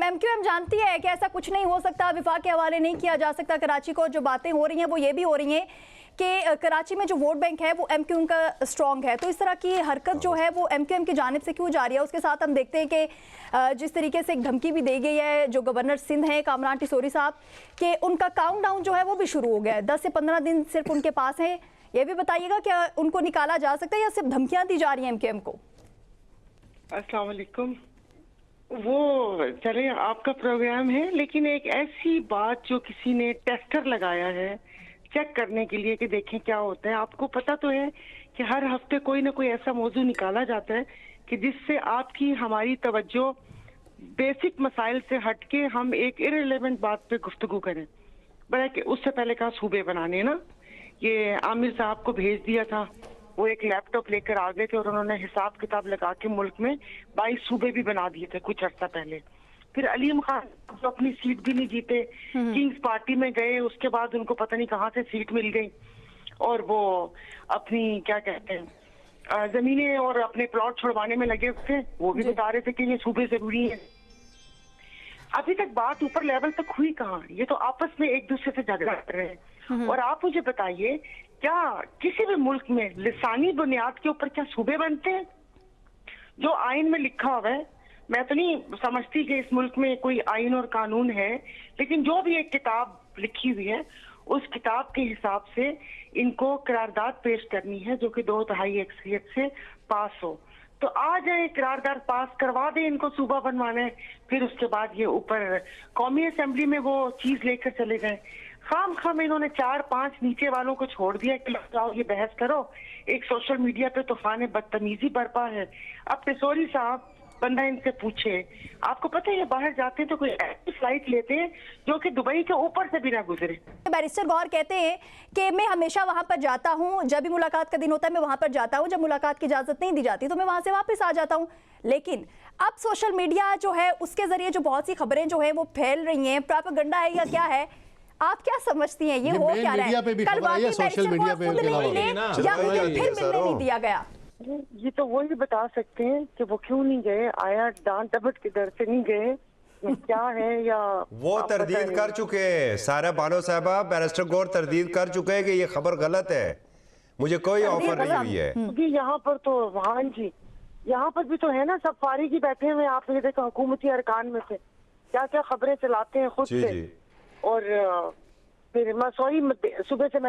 MQM जानती है कि ऐसा कुछ नहीं हो सकता, विफाक के हवाले नहीं किया जा सकता कराची को। जो बातें हो रही हैं वो ये भी हो रही हैं कि कराची में जो वोट बैंक है वो एमक्यूएम का स्ट्रॉन्ग है, तो इस तरह की हरकत जो है वो एमक्यूएम की जानिब से क्यों जा रही है? उसके साथ हम देखते हैं कि जिस तरीके से एक धमकी भी दी गई है जो गवर्नर सिंध है कामरान टिसोरी साहब कि उनका काउंटडाउन जो है वो भी शुरू हो गया है, 10 से 15 दिन सिर्फ उनके पास है। ये भी बताइएगा क्या उनको निकाला जा सकता है या सिर्फ धमकियां दी जा रही हैं एमक्यूएम को? अस्सलाम वालेकुम। वो चले आपका प्रोग्राम है, लेकिन एक ऐसी बात जो किसी ने टेस्टर लगाया है चेक करने के लिए कि देखें क्या होता है। आपको पता तो है कि हर हफ्ते कोई ना कोई ऐसा मौजू निकाला जाता है कि जिससे आपकी हमारी तवज्जो बेसिक मसाइल से हटके हम एक इररिलेवेंट बात पे गुफ्तगू करें। बड़ा कि उससे पहले कहा सूबे बनाने ना, ये आमिर साहब को भेज दिया था, वो एक लैपटॉप लेकर आ गए थे और उन्होंने हिसाब किताब लगा के मुल्क में 22 सूबे भी बना दिए थे कुछ अर्सा पहले। फिर अलीम खान जो अपनी सीट भी नहीं जीते, किंग्स पार्टी में गए, उसके बाद उनको पता नहीं कहाँ से सीट मिल गई और वो अपनी क्या कहते हैं जमीनें और अपने प्लॉट छुड़वाने में लगे थे। वो भी बता रहे थे कि ये सूबे जरूरी है। अभी तक बात ऊपर लेवल तक हुई कहाँ? ये तो आपस में एक दूसरे से झगड़ा कर रहे हैं। और आप मुझे बताइए, क्या किसी भी मुल्क में लिसानी बुनियाद के ऊपर क्या सूबे बनते हैं? जो आइन में लिखा हुआ है, मैं तो नहीं समझती कि इस मुल्क में कोई आइन और कानून है, लेकिन जो भी एक किताब लिखी हुई है उस किताब के हिसाब से इनको करारदाद पेश करनी है जो कि 2/3 अक्सरियत से पास हो। तो आ जाए, करारदाद पास करवा दे, इनको सूबा बनवाना है, फिर उसके बाद ये ऊपर कौमी असेंबली में वो चीज लेकर चले गए। खाम इन्होंने 4-5 नीचे वालों को छोड़ दिया कि जाओ ये बहस करो। एक सोशल मीडिया पे तूफान बदतमीजी बरपा है। अब टिसोरी साहब बंदा इनसे पूछे, आपको पता है ये बाहर जाते हैं तो कोई ऐसी फ्लाइट लेते हैं जो कि दुबई के ऊपर से भी ना गुजरे। बैरिस्टर गौहर कहते हैं कि मैं हमेशा वहां पर जाता हूं, जब भी मुलाकात का दिन होता है मैं वहां पर जाता हूं, जब मुलाकात की इजाजत नहीं दी जाती तो मैं वहां से वापस आ जाता हूं। लेकिन अब सोशल मीडिया जो है उसके जरिए जो बहुत सी खबरें जो है वो फैल रही हैं, प्रोपेगेंडा है या क्या है, आप क्या समझती हैं ये हो क्या रहा है? कल वाकई सोशल मीडिया पे खुद नहीं मिले या उन्हें फिर मिलने नहीं दिया गया? ये तो वही बता सकते हैं कि वो क्यों नहीं गए, आया डांट डपट के डर से नहीं गए, क्या है या वो तरदीद कर चुके हैं। सारा बानो साहबा, बैरिस्टर गौर तरदीद कर चुके हैं कि ये खबर गलत है, मुझे कोई ऑफर नहीं हुई है। क्योंकि यहाँ पर तो हाँ जी, यहाँ पर भी तो है ना, सब फारिगी बैठे हुए। आप ये देखो हुकूमती अरकान में से क्या क्या खबरें चलाते हैं खुद से। और फिर मैं सुबह से